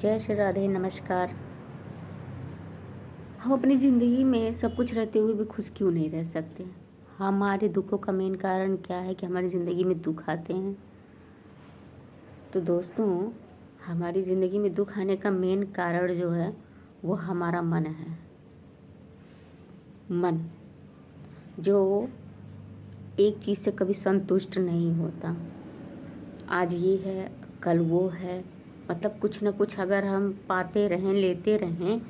जय श्री राधे। नमस्कार। हम अपनी ज़िंदगी में सब कुछ रहते हुए भी खुश क्यों नहीं रह सकते? हमारे दुखों का मेन कारण क्या है कि हमारी ज़िंदगी में दुख आते हैं। तो दोस्तों, हमारी ज़िंदगी में दुख आने का मेन कारण जो है वो हमारा मन है। मन जो एक चीज़ से कभी संतुष्ट नहीं होता। आज ये है, कल वो है, मतलब कुछ ना कुछ अगर हम पाते रहें, लेते रहें,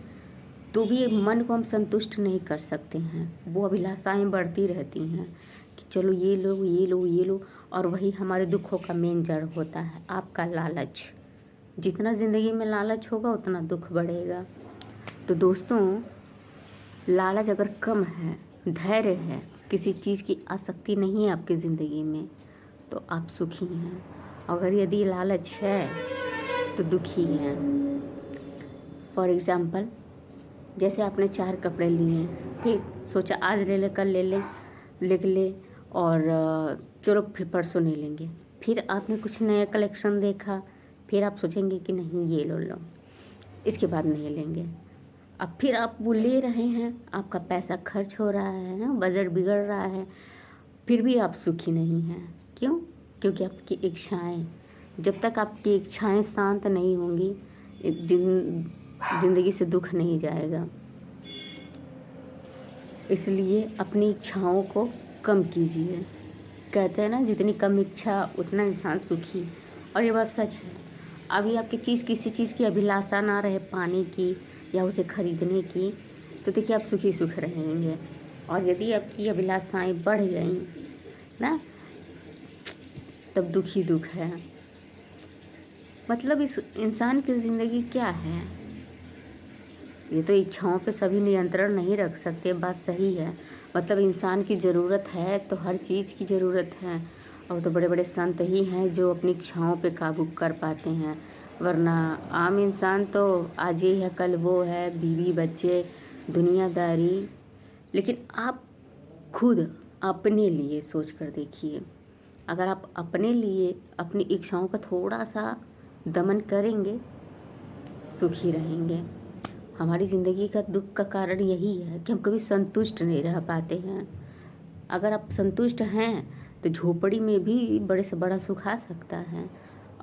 तो भी मन को हम संतुष्ट नहीं कर सकते हैं। वो अभिलाषाएं बढ़ती रहती हैं कि चलो ये लो, ये लो, ये लो। और वही हमारे दुखों का मेन जड़ होता है, आपका लालच। जितना ज़िंदगी में लालच होगा उतना दुख बढ़ेगा। तो दोस्तों, लालच अगर कम है, धैर्य है, किसी चीज़ की आसक्ति नहीं है आपकी ज़िंदगी में, तो आप सुखी हैं। अगर यदि लालच है तो दुखी हैं। फॉर एग्ज़ाम्पल, जैसे आपने 4 कपड़े लिए, ठीक, सोचा आज ले ले, कल ले ले, लिख ले, और चलो फिर परसों नहीं लेंगे। फिर आपने कुछ नया कलेक्शन देखा, फिर आप सोचेंगे कि नहीं ये लो, इसके बाद नहीं लेंगे। अब फिर आप वो ले रहे हैं, आपका पैसा खर्च हो रहा है ना, बजट बिगड़ रहा है, फिर भी आप सुखी नहीं हैं। क्यों? क्योंकि आपकी इच्छाएं, जब तक आपकी इच्छाएं शांत नहीं होंगी, जिंदगी से दुख नहीं जाएगा। इसलिए अपनी इच्छाओं को कम कीजिए। कहते हैं ना, जितनी कम इच्छा उतना इंसान सुखी। और ये बात सच है। अभी आपकी किसी चीज़ की अभिलाषा ना रहे, पाने की या उसे खरीदने की, तो देखिए आप सुखी सुख रहेंगे। और यदि आपकी अभिलाषाएं बढ़ गई ना, तब दुखी दुख है। मतलब इस इंसान की ज़िंदगी क्या है? ये तो इच्छाओं पे सभी नियंत्रण नहीं रख सकते, बात सही है। मतलब इंसान की ज़रूरत है तो हर चीज़ की ज़रूरत है। और तो बड़े बड़े संत ही हैं जो अपनी इच्छाओं पे काबू कर पाते हैं, वरना आम इंसान तो आज ये है, कल वो है, बीवी बच्चे, दुनियादारी। लेकिन आप खुद अपने लिए सोच कर देखिए। अगर आप अपने लिए अपनी इच्छाओं का थोड़ा सा दमन करेंगे, सुखी रहेंगे। हमारी ज़िंदगी का दुख का कारण यही है कि हम कभी संतुष्ट नहीं रह पाते हैं। अगर आप संतुष्ट हैं तो झोपड़ी में भी बड़े से बड़ा सुख आ सकता है,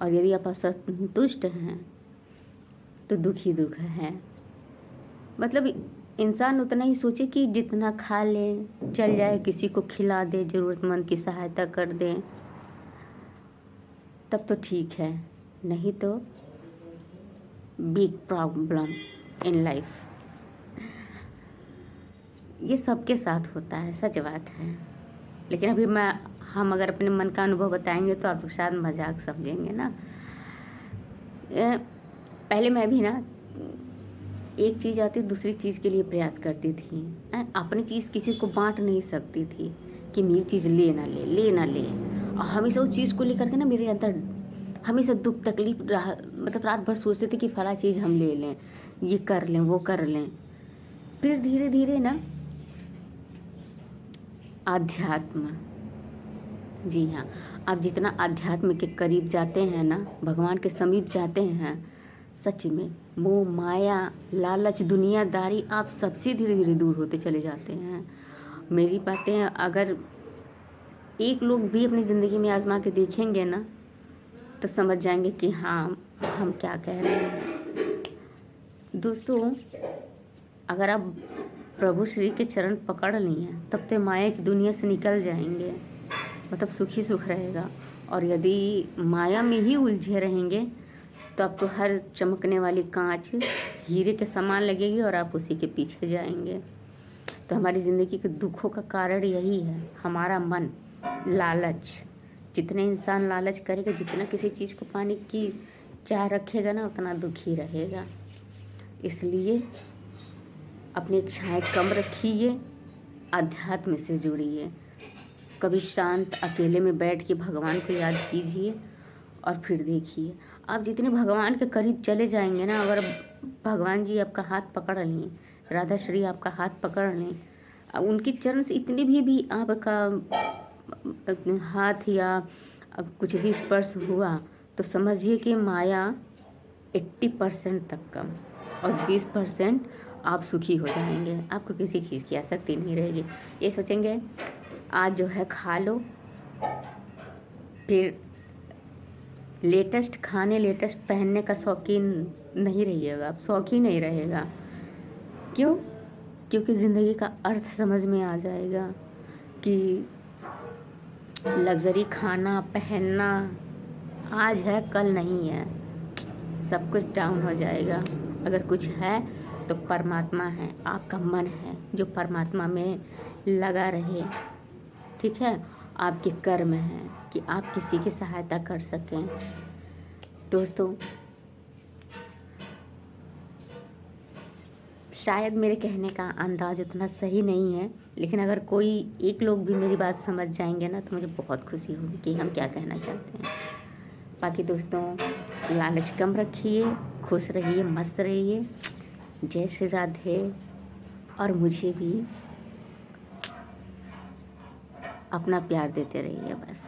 और यदि आप असंतुष्ट हैं तो दुखी दुख है। मतलब इंसान उतना ही सोचे कि जितना खा ले, चल जाए, किसी को खिला दे, ज़रूरतमंद की सहायता कर दे, तब तो ठीक है। नहीं तो बिग प्रॉब्लम इन लाइफ। ये सबके साथ होता है, सच बात है। लेकिन अभी हम अगर अपने मन का अनुभव बताएंगे तो आप शायद मजाक समझेंगे ना। पहले मैं भी ना एक चीज़ आती दूसरी चीज़ के लिए प्रयास करती थी। अपनी चीज़ किसी को बांट नहीं सकती थी कि मेरी चीज़ ले ना ले, ले ना ले। और हमेशा उस चीज़ को लेकर के ना मेरे अंदर हमेशा दुख तकलीफ मतलब रात भर सोचते थे कि फला चीज़ हम ले लें, ये कर लें, वो कर लें। फिर धीरे धीरे ना आध्यात्म, जी हाँ, आप जितना आध्यात्म के करीब जाते हैं ना, भगवान के समीप जाते हैं, सच में मोह माया लालच दुनियादारी आप सबसे धीरे धीरे दूर होते चले जाते हैं। मेरी बातें अगर एक लोग भी अपनी ज़िंदगी में आजमा के देखेंगे ना, तो समझ जाएंगे कि हाँ, हम क्या कह रहे हैं। दोस्तों, अगर आप प्रभु श्री के चरण पकड़ लिए तब तो माया की दुनिया से निकल जाएंगे, मतलब सुखी सुख रहेगा। और यदि माया में ही उलझे रहेंगे तो आपको हर चमकने वाली कांच हीरे के समान लगेगी और आप उसी के पीछे जाएंगे। तो हमारी ज़िंदगी के दुखों का कारण यही है, हमारा मन, लालच। जितने इंसान लालच करेगा, जितना किसी चीज़ को पाने की चाह रखेगा ना, उतना दुखी रहेगा। इसलिए अपनी इच्छाएं कम रखिए, अध्यात्म से जुड़िए। कभी शांत अकेले में बैठ के भगवान को याद कीजिए और फिर देखिए, आप जितने भगवान के करीब चले जाएंगे ना, अगर भगवान जी आपका हाथ पकड़ लें, राधा श्री आपका हाथ पकड़ लें, उनकी चरण से इतनी भी आपका हाथ या कुछ भी स्पर्श हुआ, तो समझिए कि माया 80% तक कम, और 20% आप सुखी हो जाएंगे। आपको किसी चीज़ की आसक्ति नहीं रहेगी। ये सोचेंगे आज जो है खा लो, फिर लेटेस्ट खाने लेटेस्ट पहनने का शौकीन नहीं रहिएगा, आप शौकीन नहीं रहेगा। क्यों? क्योंकि ज़िंदगी का अर्थ समझ में आ जाएगा कि लग्जरी खाना पहनना आज है कल नहीं है, सब कुछ डाउन हो जाएगा। अगर कुछ है तो परमात्मा है, आपका मन है जो परमात्मा में लगा रहे, ठीक है। आपके कर्म है कि आप किसी की सहायता कर सकें। दोस्तों, शायद मेरे कहने का अंदाज उतना सही नहीं है, लेकिन अगर कोई एक लोग भी मेरी बात समझ जाएंगे ना तो मुझे बहुत खुशी होगी कि हम क्या कहना चाहते हैं। बाकी दोस्तों, लालच कम रखिए, खुश रहिए, मस्त रहिए। जय श्री राधे। और मुझे भी अपना प्यार देते रहिए बस।